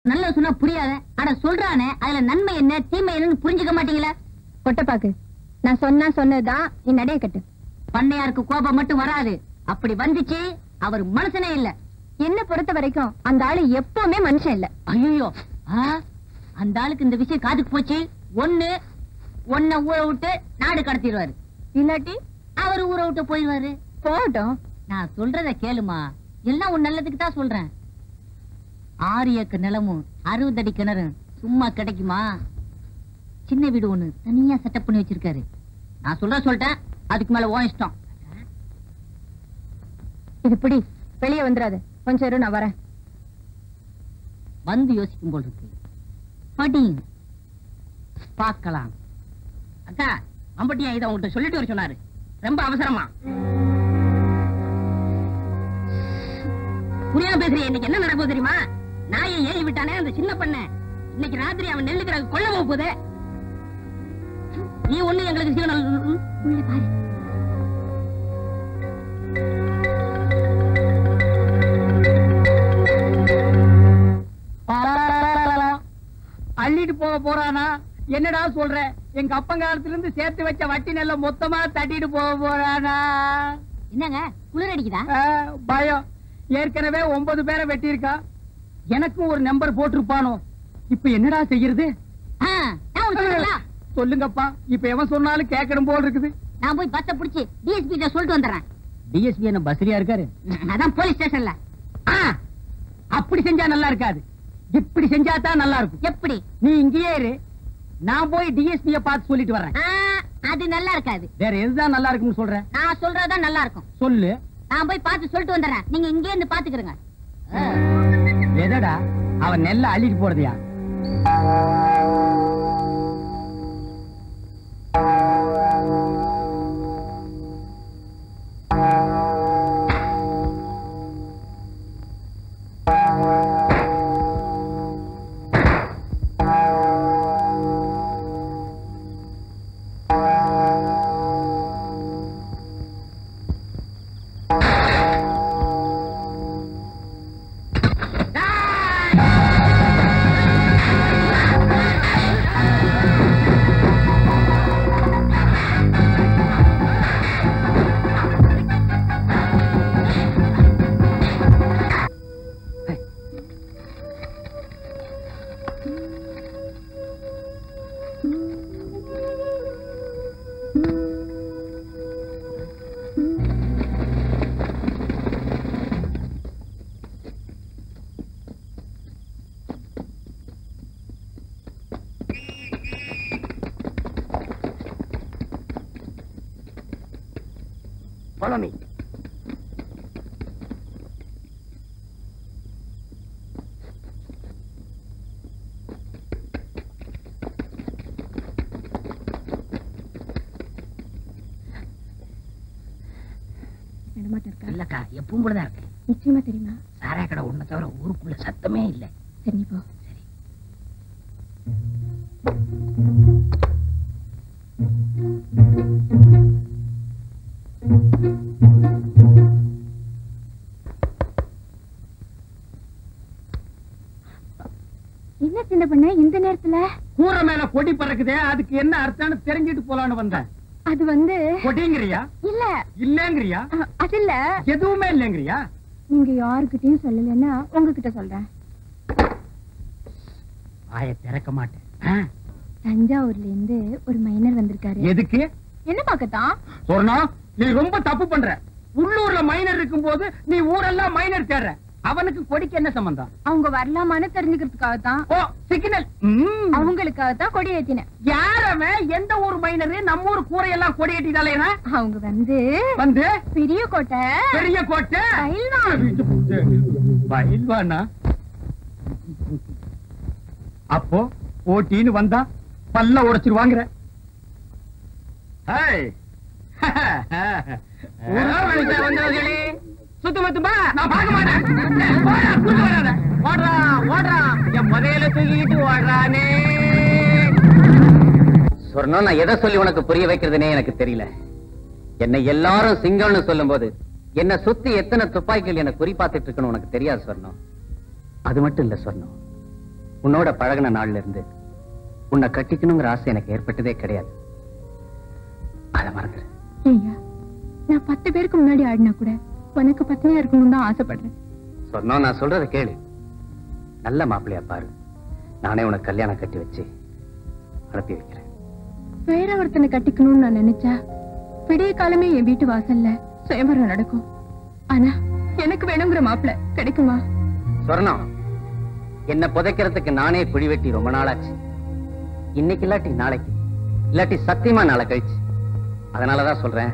நல்ல சொன்னா புரியாத. ஆனா சொல்றானே அதுல நன்மை என்ன தீமை என்னன்னு புரிஞ்சுக்க மாட்டீங்களா? கொட்டப்பாக்கு, நான் சொன்னதுதான் நீ நடைய கட்டு. பண்ணையாருக்கு கோபம் மட்டும் வராது. அப்படி வந்துச்சு அவர் மனுஷனே இல்ல. என்ன பொறுத்த வரைக்கும் அந்த ஆளு எப்பவுமே மனுஷன் இல்ல. ஐயோ, அந்த ஆளுக்கு இந்த விஷயம் காதுக்கு போச்சு. ஒன்ன ஊரை விட்டு நாடு கடத்திடுவாரு. இல்லாட்டி அவர் ஊரை விட்டு போயிடுவாரு. போகட்டும், நான் சொல்றத கேளுமா. எல்லாம் உன் நல்லதுக்கு தான் சொல்றேன். 6 ஏக்கர் நிலமும் 60 அடி கிணறும் சும்மா கிடைக்குமா? சின்ன வீடு ஒண்ணு தனியா செட்டப் பண்ணி வச்சிருக்காரு. நான் சொல்லிட்டேன், அதுக்கு மேல உன் இஷ்டம். இது பிடி, வெளியே வந்துடாது. கொஞ்சம் இரு, நான் வரேன். வந்து யோசிக்கும் போல் இருக்கு. படி பார்க்கலாம். அக்கா, அம்பட்டியா இதை உங்கள்கிட்ட சொல்லிட்டு வர சொன்னாரு. ரொம்ப அவசரமா. புரியாம பேசுறீங்க. இன்னைக்கு என்ன நடக்கும் தெரியுமா? நாயை ஏறி விட்டானே அந்த சின்ன பண்ண. இன்னைக்கு ராத்திரி அவன் நெல்லுக்கிற கொள்ள போகுது. நீ ஒண்ணு எங்களுக்கு சிவனல் உள்ள பாரு. அள்ளிட்டு போக போறானா? என்னடா சொல்ற? எங்க அப்பங்காலத்துல இருந்து சேர்த்து வச்ச வட்டி நெல்ல மொத்தமா தட்டிட்டு போக போறானா? என்னங்க குளிர் அடிக்குதா? பயம். ஏற்கனவே 9 பேரை வெட்டியிருக்கா. எனக்கும் ஒரு நம்பர் போட்டிருப்பானோ. இப்ப என்னடா செய்யறது? சொல்லுங்கப்பா. இப்ப எவன் சொன்னாலும் கேட்கணும் போல் இருக்குது. நான் போய் பஸ்ஸ புடிச்சு டிஎஸ்பி கிட்ட சொல்லிட்டு வந்துடுறேன். டிஎஸ்பி என்ன பஸ்ரியா இருக்காரு? அதான் போலீஸ் ஸ்டேஷன்ல. அப்படி செஞ்சா நல்லா இருக்காது. இப்படி செஞ்சா தான் நல்லா இருக்கும். எப்படி? நீ இங்கேயே இரு, நான் போய் டிஎஸ்பிய பார்த்து சொல்லிட்டு வரேன். அது நல்லா இருக்காது. வேற எதுதான் நல்லா இருக்குன்னு சொல்றேன்? நான் சொல்றதுதான் நல்லா இருக்கும். சொல்லு. நான் போய் பார்த்து சொல்லிட்டு வந்துடுறேன். நீங்க இங்கே இருந்து பாத்துக்கிறங்க. எதடா அவன் நெல்ல அள்ளிட்டு போறதையா? Follow me. இல்லக்கா, எப்பவும் கூடதான் இருக்கு. நிச்சயமா தெரியுமா? சாராய கடை ஒண்ணு தவிர ஊருக்குள்ள சத்தமே இல்ல. சரி போ. சரி. என்ன சின்ன பண்ண இந்த நேரத்துல? கூரை மேல கொடி பறக்குதே, அதுக்கு என்ன அர்த்தம்னு தெரிஞ்சிட்டு போலான்னு வந்தேன். அது வந்து கொடிங்கிறியா? இல்ல இல்லங்கிறியா? அது இல்ல. எதுவுமே இல்லங்கிறியா? நீங்க யாருக்கிட்டையும் சொல்லலன்னா உங்ககிட்ட சொல்றேன். வாயை திறக்க மாட்டேன். தஞ்சாவூர்ல இருந்து ஒரு மைனர் வந்திருக்காரு. எதுக்கு? என்ன பாக்கத்தான்? சொன்னா நீ ரொம்ப தப்பு பண்ற. உள்ளூர்ல மைனர் இருக்கும் போது நீ ஊரெல்லாம் மைனர் தேடுற. அவனுக்கு கொடிக்கு என்ன சம்பந்தம்? அவங்க வரலாமான்னு தெரிஞ்சுக்கிறதுக்காகத்தான். ஓ, சிக்னல். அவங்களுக்காகத்தான் கொடி ஏத்தினேன். யாரவே? எந்த ஊர் மைனரு? நம்ம ஊர் கூரையெல்லாம் கொடி ஏற்றிட்டாலேனா? அவங்க வந்து பெரிய கோட்டை. பெரிய கோட்டை பயில்வானா? அப்போ போட்டின்னு வந்தா பல்ல உடைச்சிருவாங்க. சுத்தமத்துமா நான் பார்க்க மாட்டேன். ஓடுறா ஓடுறா, என் முதல்ல தூக்கிட்டு ஓடுறானே. சொர்ணம், நான் எதை சொல்லி உனக்கு புரிய வைக்கிறதுனே எனக்கு தெரியல. என்னை எல்லாரும் சிங்கம்னு சொல்லும் போது என்ன சுத்தி எத்தனை துப்பாக்கிகள் என்ன குறி பார்த்துட்டு இருக்கணும் உனக்கு தெரியாது சொர்ணம். அது மட்டும் இல்ல சொர்ணம், உன்னோட பழகின நாள்ல இருந்து உன்னை கட்டிக்கணுங்கிற ஆசை எனக்கு ஏற்பட்டதே கிடையாது. அதை மறந்துரு. ஐயா, நான் 10 பேருக்கு முன்னாடி ஆடினா கூட உனக்கு பத்தினியா இருக்கணும்னு தான் ஆசைப்படுறேன். சொன்னோம், நான் சொல்றத கேளு. நல்ல மாப்பிள்ளையா பாரு, நானே உனக்கு கல்யாணம் கட்டி வச்சு அனுப்பி வைக்கிறேன். வேற ஒருத்தனை கட்டிக்கணும்னு நான் நினைச்சா விடிய காலமே என் வீட்டு வாசல்ல சுயம்பரம் நடக்கும். ஆனா எனக்கு வேணுங்கிற மாப்பிள்ளை கிடைக்குமா? சொர்ணம், என்ன புதைக்கிறதுக்கு நானே குழி வெட்டி ரொம்ப நாளாச்சு. இன்னைக்கு இல்லாட்டி நாளைக்கு, இல்லாட்டி சத்தியமா நாளை கழிச்சு. அதனாலதான் சொல்றேன்,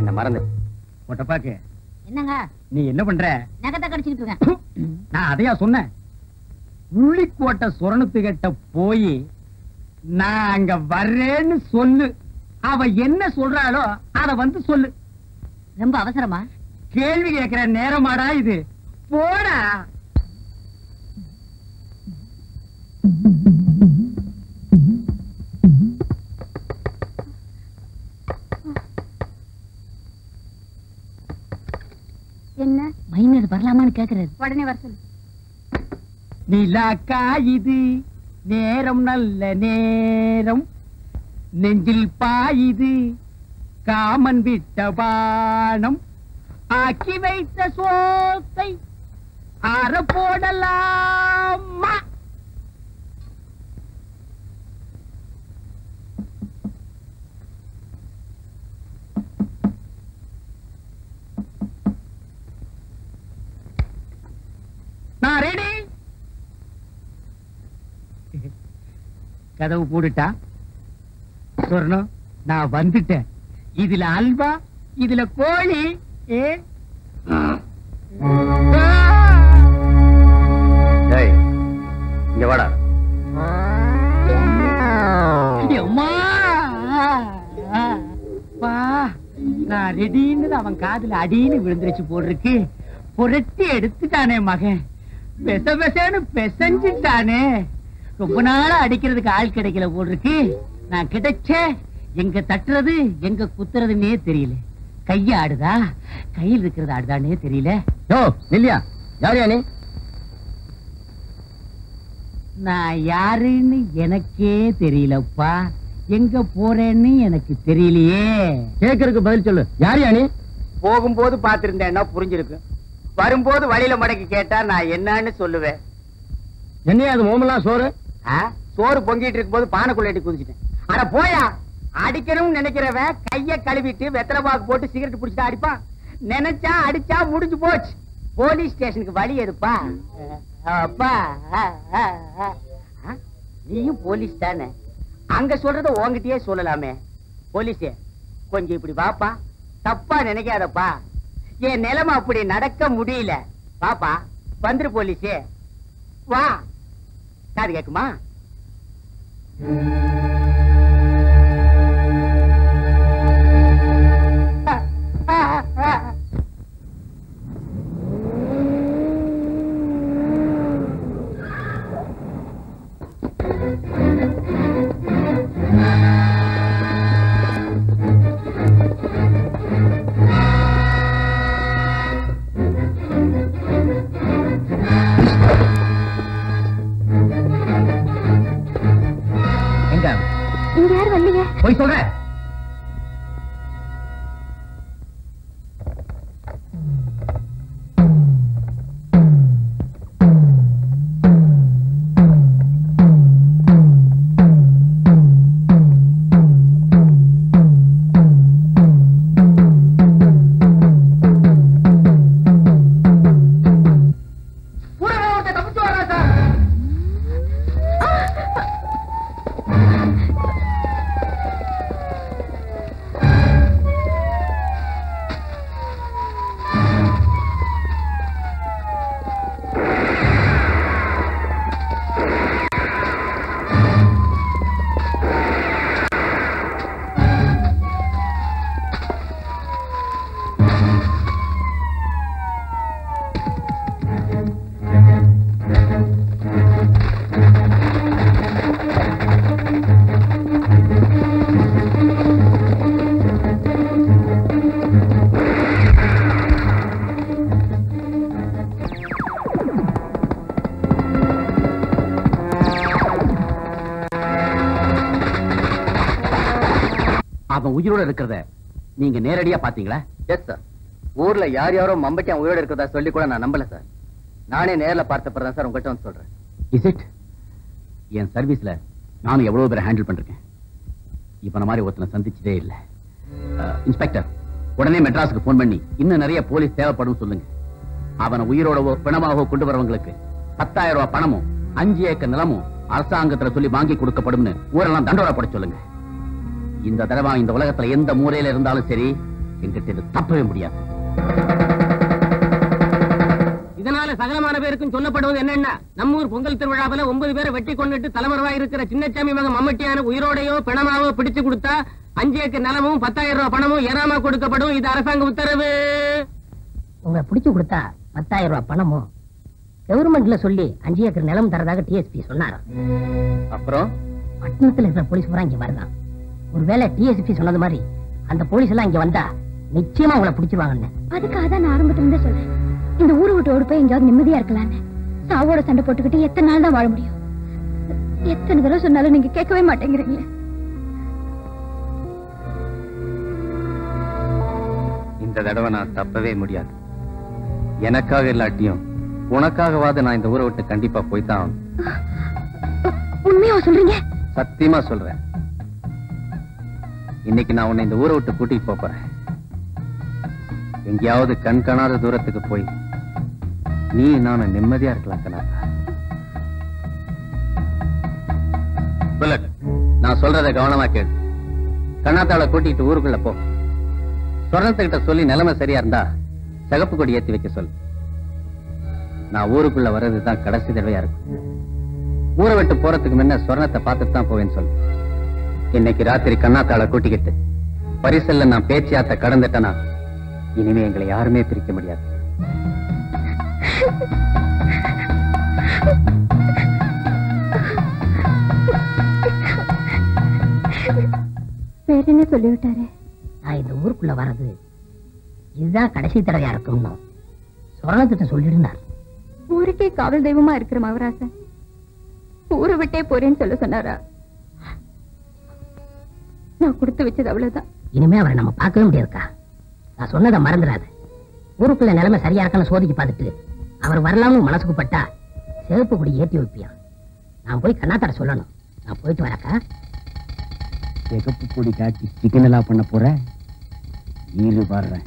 என்ன மறந்து. ஒட்டப்பாக்கு, என்னங்க நீ என்ன பண்ற? நகத்தை கடிச்சுக்கிட்டு இருக்கேன். நான் அதையா சொன்னேன். உள்ளிக்கோட்டை சொரணத்துக்கிட்ட போய் நான் அங்க வர்றேன்னு சொல்லு. அவ என்ன சொல்றாளோ அத வந்து சொல்லு. ரொம்ப அவசரமா? கேள்வி கேட்கிற நேரமாடா இது. போடா. என்ன மைனர் வரலாமான்னு கேக்குறாரு. உடனே வர சொல்லு. நிலாக்கா இது நேரம் நல்ல நேரம், நெஞ்சில் பாயுது காமன் விட்ட பானம், ஆக்கி வைத்த சோத்தை அற போடலாமா? நான் ரெடி. கதவு போட்டுட்டா? சொர்ணம், நான் வந்துட்டேன். இதுல அல்வா, இதுல கோழி. இங்க வாடா. நான் ரெடின்னு அவன் காதுல அடின்னு விழுந்துருச்சு போட்டிருக்கு. புரட்டி எடுத்துட்டானே மகன், பெச பெசன்னு பெசஞ்சிட்டானே. ரொம்ப நாளா அடிக்கிறதுக்கு ஆள் கிடைக்கல போட்டிருக்கு. நான் கிடைச்ச எங்க தட்டுறது எங்க குத்துறதுன்னே தெரியல. கைய ஆடுதா, கையில் இருக்கிறது ஆடுதானே தெரியல. இல்லையா? யாரையா நீ? நான் யாருன்னு எனக்கே தெரியலப்பா. எங்க போறேன்னு எனக்கு தெரியலையே. கேக்குறதுக்கு பதில் சொல்லு. யாரையா நீ? போகும்போது பாத்திருந்தேன்னா புரிஞ்சிருக்கு. வரும்போது வழியில மடக்கி கேட்டா நான் என்னன்னு சொல்லுவேன். என்னையா அது மோமெல்லாம் சோறு? சோறு பொங்கிட்டு இருக்கும் போது பானைக்குள்ளேட்டி குதிச்சிட்டேன். அட போயா. அடிக்கணும்னு நினைக்கிறவன் கைய கழுவிட்டு வெத்தலை பாக்கு போட்டு சிகரெட் பிடிச்சிட்டு அடிப்பான். நினைச்சா அடிச்சா முடிஞ்சு போச்சு. போலீஸ் ஸ்டேஷனுக்கு வழி எதுப்பா? அப்பா, நீயும் போலீஸ் தானே? அங்க சொல்றத உன்கிட்டயே சொல்லலாமே. போலீஸே, கொஞ்சம் இப்படி வாப்பா. தப்பா நினைக்காதப்பா. என் நிலைமை அப்படி நடக்க முடியல. வாப்பா, வந்துரு போலீஸே, வா. காது கேக்குமா? இங்க யார் வரலீங்க? போய் சொல்ற. அவன் உயிரோட இருக்கிறத நீங்க நேரடியா பாத்தீங்களா? Yes sir. ஊர்ல யார் யாரோ மம்பட்டியான் உயிரோட இருக்கிறதா சொல்லி கூட நான் நம்பல சார். நானே நேர்ல பார்த்தப்பதான் சார் உங்ககிட்ட வந்து சொல்றேன். Is it? என் சர்வீஸ்ல நானும் எவ்வளவு பேரை ஹேண்டில் பண்ணிருக்கேன். இப்ப நான் மாதிரி ஒருத்தனை சந்திச்சதே இல்ல. இன்ஸ்பெக்டர், உடனே மெட்ராஸுக்கு போன் பண்ணி இன்னும் நிறைய போலீஸ் தேவைப்படும் சொல்லுங்க. அவனை உயிரோடவோ பிணமாகவோ கொண்டு வரவங்களுக்கு 10,000 ரூபாய் பணமும் 5 ஏக்கர் நிலமும் அரசாங்கத்துல சொல்லி வாங்கி கொடுக்கப்படும் ஊரெல்லாம் தண்டோட போட சொல்லுங்க. இந்த தடவை இந்த உலகத்துல எந்த மூலையில இருந்தாலும் சரி, எங்கிட்ட இது தப்பவே முடியாது. இதனால சகலமான பேருக்கும் சொல்லப்படுவது என்னன்னா, நம்ம ஊர் பொங்கல் திருவிழாவில் 9 பேரை வெட்டி கொண்டுட்டு தலைமறைவாய் இருக்கிற சின்னச்சாமி மகன் மம்மட்டியான உயிரோடையோ பிணமாவோ பிடிச்சு கொடுத்தா 5 ஏக்கர் நிலமும் 10,000 ரூபாய் பணமும் ஏறாம கொடுக்கப்படும். இது அரசாங்க உத்தரவு. உங்களை பிடிச்சு கொடுத்தா 10,000 ரூபாய் பணமும் கவர்மெண்ட்ல சொல்லி 5 ஏக்கர் நிலம் தரதாக டிஎஸ்பி சொன்னார். அப்புறம் பட்டணத்துல இருக்கிற போலீஸ் பூரா இங்க வருதான். ஒருவேளை டிஎஸ்பி சொன்னது மாதிரி அந்த போலீஸ் எல்லாம் இங்க வந்தா நிச்சயமா உங்களை பிடிச்சிருவாங்கன்னு. அதுக்காக தான் நான் ஆரம்பத்துல இருந்தே சொல்றேன், இந்த ஊரு விட்டு ஓடி போய் எங்கேயாவது நிம்மதியா இருக்கலான்னு. சாவோட சண்டை போட்டுக்கிட்டு எத்தனை நாள் தான் வாழ முடியும்? எத்தனை தடவை சொன்னாலும் நீங்க கேட்கவே மாட்டேங்கிறீங்களே. இந்த தடவை நான் தப்பவே முடியாது. எனக்காக இல்லாட்டியும் உனக்காகவாது நான் இந்த ஊரை விட்டு கண்டிப்பா போய்தான். உண்மையா சொல்றீங்க? சத்தியமா சொல்றேன். இன்னைக்கு நான் உன்னை இந்த ஊரை விட்டு கூட்டிட்டு போறேன். எங்கேயாவது கண் காணாத தூரத்துக்கு போய் நீ நானும் நிம்மதியா இருக்கலாம். கனாத்தா, நான் சொல்றத கவனமா கேளு. கண்ணாத்தாவை கூட்டிட்டு ஊருக்குள்ள போ. சொர்ணத்துக்கிட்ட சொல்லி நிலைமை சரியா இருந்தா சிகப்பு கொடி ஏத்தி வைக்க சொல்லு. நான் ஊருக்குள்ள வர்றதுதான் கடைசி தடவையா இருக்கும். ஊரை விட்டு போறதுக்கு முன்ன சொர்ணத்தை பார்த்துட்டு தான் போவேன்னு சொல்லு. இன்னைக்கு ராத்திரி கண்ணாத்தாளை கூட்டிக்கிட்டு பரிசல்ல நான் பேச்சியாத்த கடந்துட்டேனா இனிமே எங்களை யாருமே பிரிக்க முடியாது. வேற என்ன சொல்லிவிட்டாரு? நான் இந்த ஊருக்குள்ள வர்றது இதுதான் கடைசி தடவையா இருக்கும்னு சொர்ணத்திட்ட சொல்லிடுனார். ஊருக்கே காவல் தெய்வமா இருக்கிற மகராசன் ஊரை விட்டே போறேன்னு சொல்ல சொன்னாரா? நான் கொடுத்து வச்சது அவ்வளவுதான். இனிமே அவரை நம்ம பார்க்கவே முடியாதுக்கா. நான் சொன்னதை மறந்துடாது. ஊருக்குள்ள நிலைமை சரியா இருக்கான்னு சோதிச்சு பார்த்துட்டு அவர் வரலாம்னு மனசுக்கு பட்டா சிவப்பு கொடி ஏற்றி வைப்பியான். நான் போய் கண்ணாத்தாட சொல்லணும். நான் போயிட்டு வரக்கா. சிகப்பு கொடி காட்டி சிக்கனலா பண்ண போற ஈரு வர்றேன்.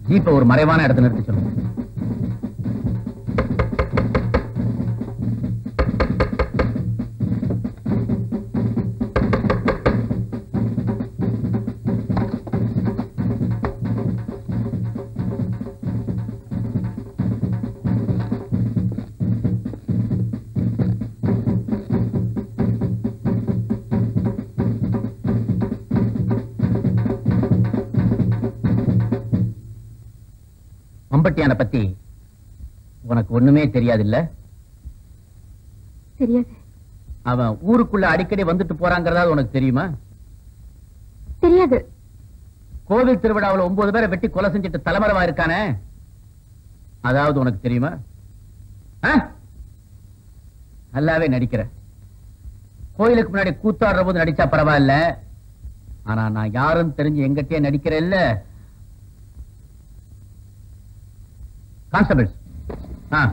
ஜீப்பை ஒரு மறைவான இடத்துல நிறுத்தி சொல்லுங்க. மம்பட்டியான பத்தி உனக்கு ஒண்ணுமே தெரியாது இல்ல? தெரியாது. அவன் ஊருக்குள்ள அடிக்கடி வந்துட்டு போறாங்கிறதா உனக்கு தெரியுமா? தெரியாது. கோவில் திருவிழாவில் 9 பேரை வெட்டி கொலை செஞ்சுட்டு தலைமறைவா இருக்கானே, அதாவது உனக்கு தெரியுமா? நல்லாவே நடிக்கிற. கோயிலுக்கு முன்னாடி கூத்தாடுற போது நடிச்சா பரவாயில்ல, ஆனா நான் யாரும் தெரிஞ்சு எங்கிட்டே நடிக்கிறேன் இல்ல. கான்ஸ்டபிள்ஸ், சார்,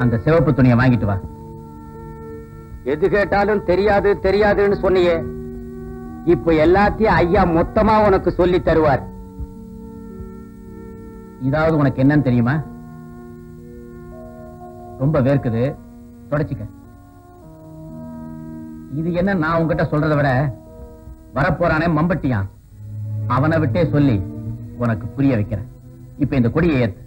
அந்த சிவப்பு துணியை வாங்கிட்டு வா. எது கேட்டாலும் தெரியாது தெரியாதுன்னு சொன்னியே, இப்ப எல்லாத்தையும் ஐயா மொத்தமா உனக்கு சொல்லி தருவார். இதாவது உனக்கு என்னன்னு தெரியுமா? ரொம்ப வேர்க்குது, தொடச்சிக்க. இது என்ன நான் உங்ககிட்ட சொல்றதை விட வரப்போறானே மம்பட்டியான், அவனை விட்டே சொல்லி உனக்கு புரிய வைக்கிறேன். இப்ப இந்த கொடியை ஏத்து.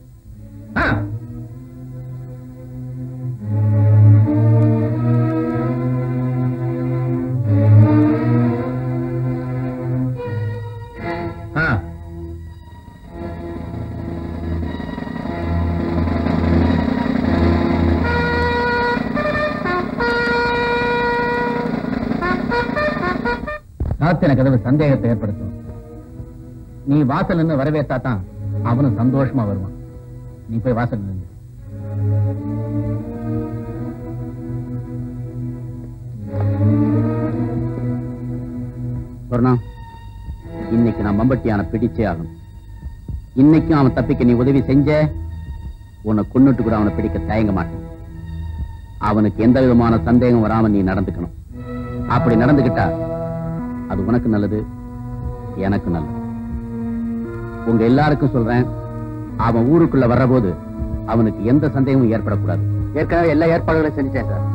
சாத்தின கதவு சந்தேகத்தை ஏற்படுத்தும். நீ வாசல் நின்று வரவேற்றா தான் அவனும் சந்தோஷமா வருவான். நீ போய் வாசல் நின்று. சொர்ணா, இன்னைக்கு நான் மம்பட்டியான பிடிச்சே ஆகணும். இன்னைக்கும் அவன் தப்பிக்க நீ உதவி செஞ்ச, உன்னை கொன்னுட்டு கூட அவனை பிடிக்க தயங்க மாட்டேன். அவனுக்கு எந்த விதமான சந்தேகம் வராம நீ நடந்துக்கணும். அப்படி நடந்துகிட்டா அது உனக்கு நல்லது, எனக்கு நல்லது. உங்க எல்லாருக்கும் சொல்றேன், அவன் ஊருக்குள்ள வர்றபோது அவனுக்கு எந்த சந்தேகமும் ஏற்படக்கூடாது. ஏற்கனவே எல்லா ஏற்பாடுகளையும் செஞ்சுட்டேன் சார்.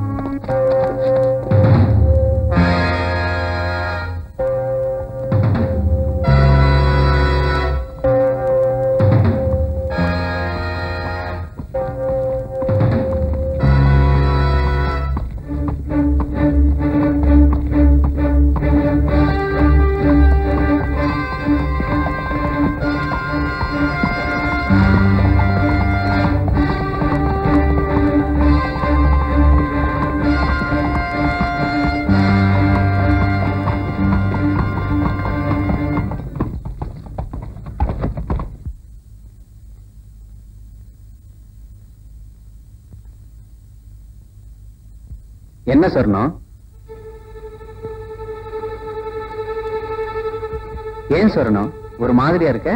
என்ன சொர்ணம்? ஏன் சொர்ணம் ஒரு மாதிரியா இருக்க?